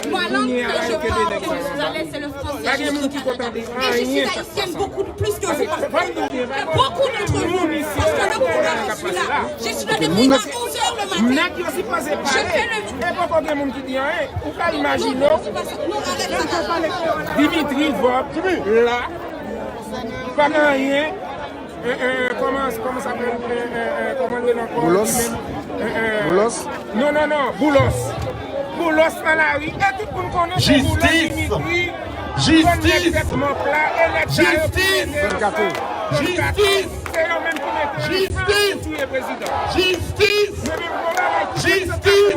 moi, langue que je parle, que je suis à l'aise, c'est le français. Je suis au Canada. Et je suis haïtienne beaucoup plus que vous. Que beaucoup d'entre vous. Parce que le programme, je suis là. Je suis là depuis 11h le matin. Je fais le... Dimitri Vop, là, pas rien. Comment ça s'appelle? Boulos? Boulos? Non, Boulos. Boulos dans la rue. Et tout le monde connaît Justice! Justice! Justice!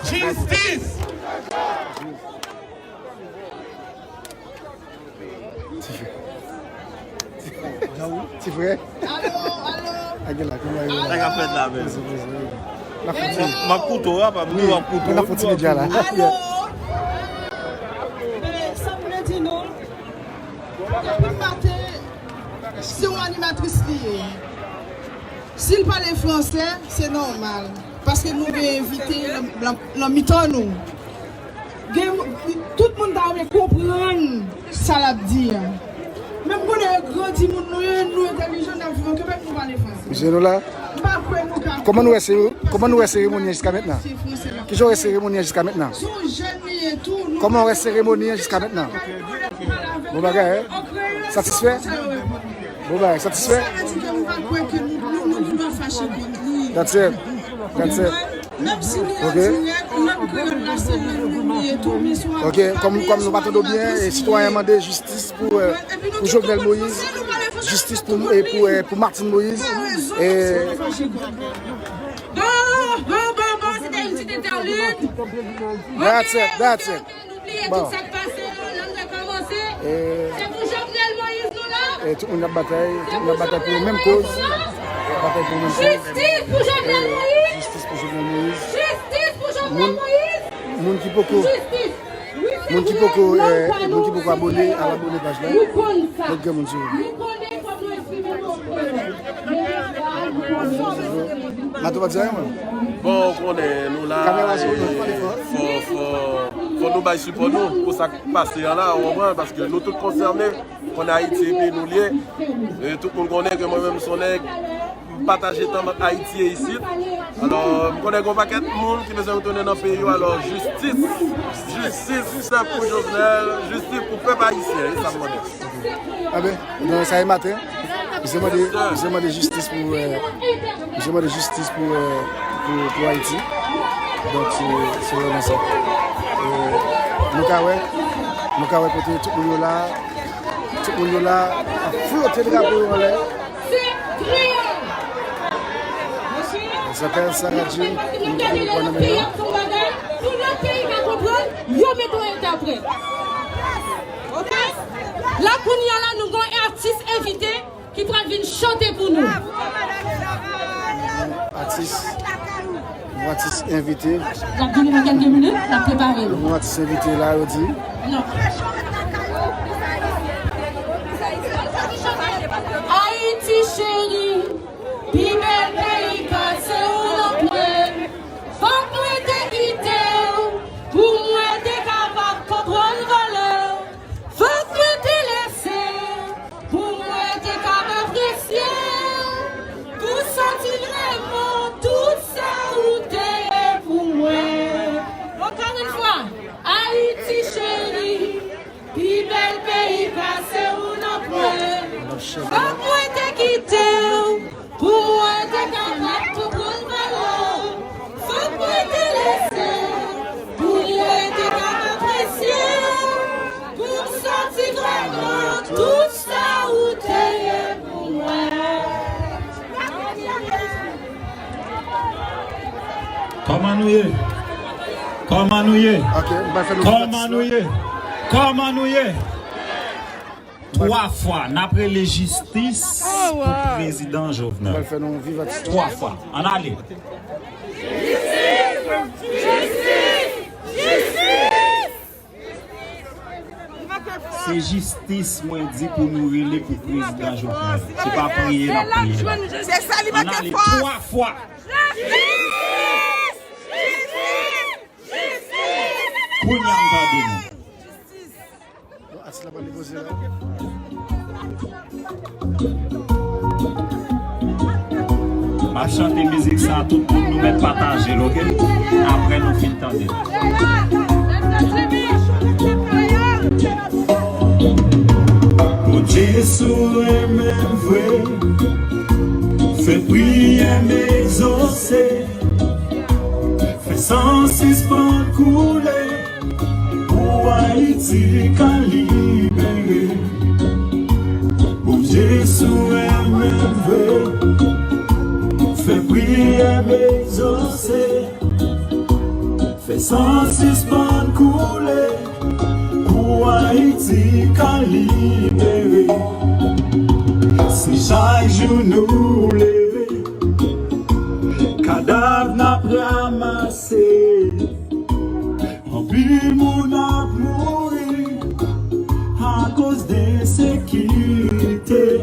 Justice! C'est vrai? Allô? Ma couteau, là, pas nous en couteau. La photo média là. Allô? Ça voulait dire non. Depuis matin, c'est une animatrice liée. S'il parle français, c'est normal. Parce que nous avons invité la mi-temps nous. Tout le monde doit comprendre ça l'a dire. Même quand on est grand, nous intelligents, nous que nous parler français. Monsieur Nola, comment nous est cérémonie jusqu'à maintenant? Qui j'aurais cérémonie jusqu'à maintenant? Comment on est cérémonie jusqu'à maintenant? Bon bagage, satisfait? Bon bagage, satisfait? That's it. Ok, comme nous battons bien, et citoyens demandent justice pour Jovenel Moïse, justice pour Martine Moïse. Et... C'était une petite interlude. That's it. N'oubliez tout ça passé, l'homme de commencer. C'est pour Jovenel Moïse, nous là. Et tout le monde a bataille pour la même cause. Justice pour Jovenel Moïse. Justice pour Jovenel Moïse. Justice pour Jovenel Moïse. Moun qui beaucoup abonné à l'abonné page là. Notre gars, mon Dieu. Bon, on est nous là. Faut nous bailler support nous pour ça passer là, parce que nous tous concernés, on a Haïti et nous liés. Et tout le monde connaît que moi-même son nègre. Partager dans Haïti et ici. Alors, je connais un paquet de monde qui veut retourner dans le pays. Alors, justice ça pour Jovenel, justice pour le peuple haïtien. Ça me demande. Ah ben, donc ça est matin. Je demande justice pour Haïti. Donc, c'est vraiment ça. Nous avons côté tout le monde là, à flotter le drapeau en l'air. Elle s'appelle Sarah Jean. Tout le pays va comprendre, yo mettons interprète. Ok? Là, pour nous, nous avons un artiste invité qui va venir chanter pour nous. Artiste invité. La donné dans quelques minutes, la préparer. Artiste invité là, on dit. Non. Haïti chérie, plus belle pays cassé ou non point. Faut que nous te quitter, pour moi t'es capable de contrôler valeur. Faut que nous te laisser, pour moi t'es capable d'apprécier. Pour sentir vraiment tout ça où t'es pour moi. Encore une fois, Haïti chérie, plus belle pays cassé ou non point. Faut que nous te quitter, pour moi t'es capable de contrôler valeur. Faut que nous te laisser, pour moi t'es capable d'apprécier. Pour sentir vraiment tout ça où t'es pour moi. Comment nous y est? Trois fois, après les justice pour le président Jovenel. 3 fois. En allez. Justice! c'est justice, moi, dit pour nous relayer pour le président Jovenel. C'est pas prier, la prière. C'est ça, il m'a fait 3 fois. Pour nous entendre. Ma chanter musique ça, tout le monde nous met partager, ok? Après nous finissons tenter. Pour Jésus est même vrai, fait prier m'exaucer, fait 106 pas couler, pour Haïti qu'à libérer. Pour Jésus est même vrai, fait prier m'exaucer, fait 106 pas couler, pour Haïti qu'à libérer. Si chaque jour nous lever, cadavre n'a pas ramassé, en plus mon a mouru à cause d'insécurité.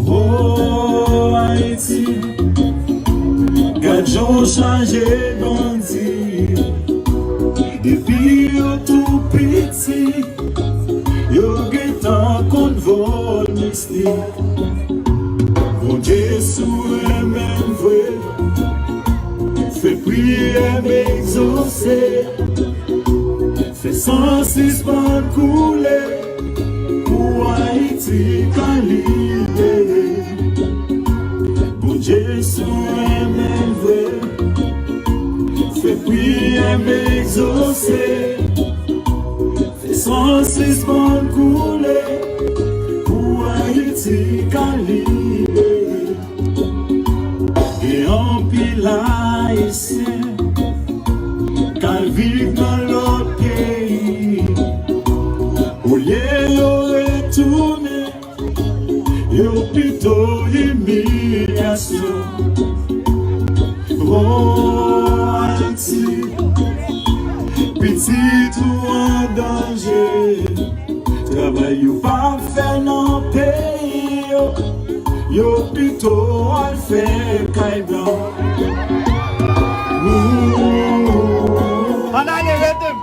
Oh Haïti, gadjon changé bandit, depuis yo tout petit, yo getan kon vol mixti. Bon Dieu sous même vrai, fait prier m'exaucer, fait 106 pas couler, pour Haïti qu'à libérer. Bon Dieu sous même vrai, fait prier m'exaucer, fait 106 pas couler, pour Haïti qu'à libérer. Et en pile haïtien, qu'à vivre dans l'autre pays, au lieu de retourner, yo plutôt l'humiliation. Oh Haïti, petit ou en danger, travail ou pas fait dans le pays, yo plutôt à faire caille blanc. On a les rythmes.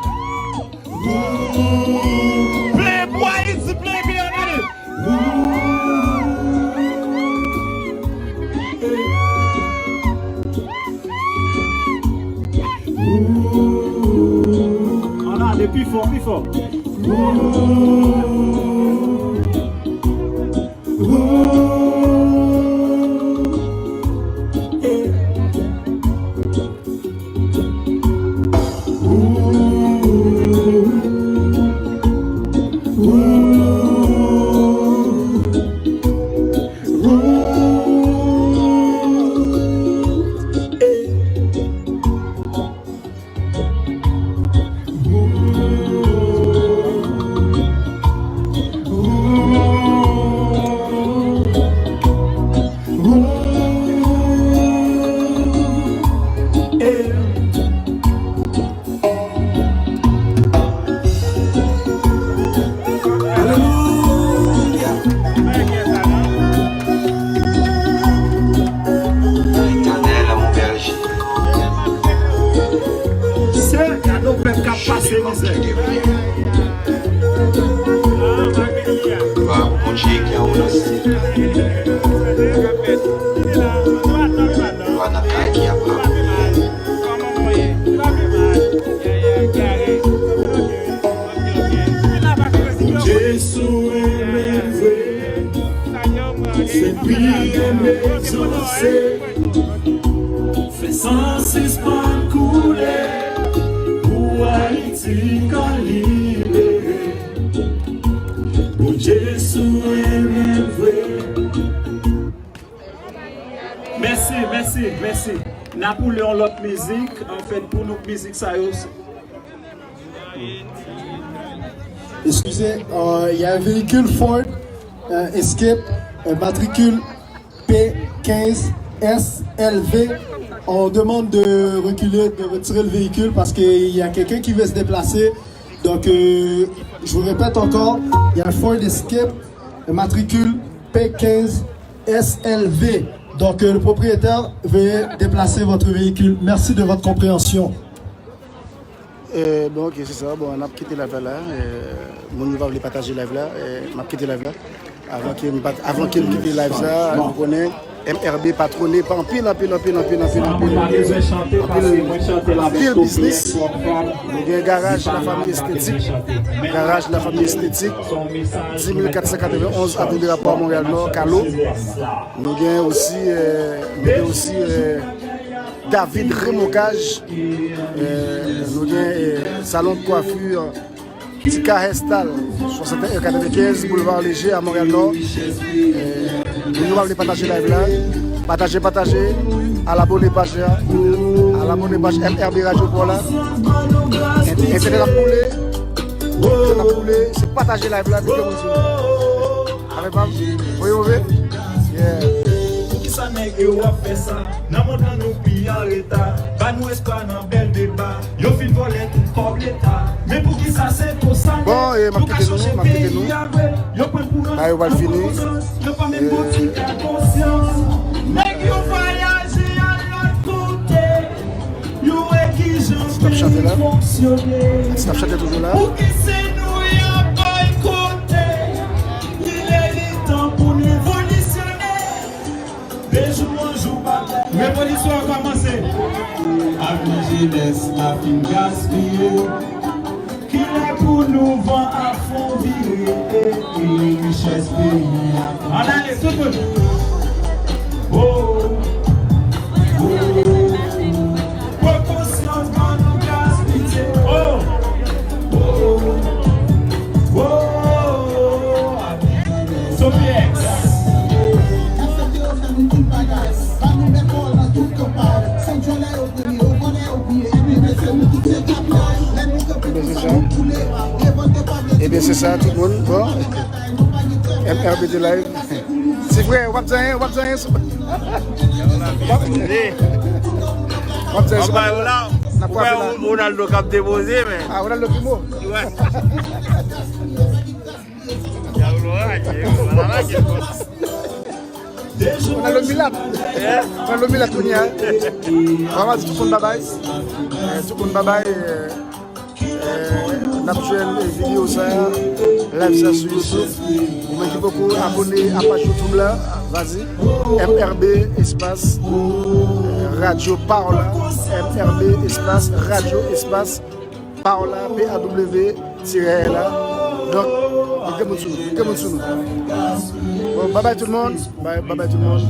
Play boy, it's play me On a des plus fort, plus fort. Fait 106 pas couler, pour Haïti qu'à libérer. Pour Jésus est même vrai. Merci, merci, merci. N'a pour l'autre musique, en fait, pour nous musique ça aussi. Excusez, il y a un véhicule Ford Escape, matricule P15 SLV. On demande de reculer, de retirer le véhicule parce qu'il y a quelqu'un qui veut se déplacer. Donc, je vous répète encore, il y a un Ford Escape, matricule P15 SLV. Donc, le propriétaire, veuillez déplacer votre véhicule. Merci de votre compréhension. Bon, ok, c'est ça. Bon, on a quitté la ville là. Mon va voulait partager la ville là. On a quitté la ville là. Avant qu'il quitte la ville là, on connaît MRB patronné par un pile business. Il y a un garage de la famille esthétique. Garage de la famille esthétique. 10 491 avenue de rapport à Montréal-Nord, Calo. Nous avons aussi David Remocage. Nous avons salon de coiffure Tika Hestal, 6195 boulevard Léger à Montréal-Nord. Nous allons partager la live là. Partagez. À l'abonné page MRB Radio pour là. Internet à pouler. C'est partager la live là. Avec moi. Oui, oui. Ça n'est que ou a fait ça, n'a mon dans nos pays en l'état, pas nous espoir dans bel débat, yo fin voler tout comme l'état, mais pour qui ça c'est pour ça. Bon, et ma petite nous, yo prend pour on va finir. Yo pas même boutique à conscience, mais yo voyager à l'autre côté, yo exigeant fonctionner. Snapchat est toujours là. Pour qui c'est nous y a boycotté, il est le temps pour nous révolutionner. Révolution a commencé. Avenue jeunesse, la fin gaspillée. Qui est pour nous vend à fond virer. Et les richesses pays. Allez, tout le monde. Oh, conscience quand nous gaspiller. Sophie X. Et bien c'est ça tout le monde. Bon. MRB de live. C'est vrai, on va dire. On a le cap déposé, mais. Ah, on a le primo. Ouais. On a le Milat. On a le Milat. Vraiment, tout le monde bye-bye. Tout le monde bye-bye. On a fait une vidéo ça, live ça sur YouTube. Vous mettez beaucoup abonnés à la page YouTube là. Vas-y. MRB espace Radio Paola. MRB espace Radio espace Paola. PAW-là. Donc, bye bye tout le monde. Bye bye tout le monde.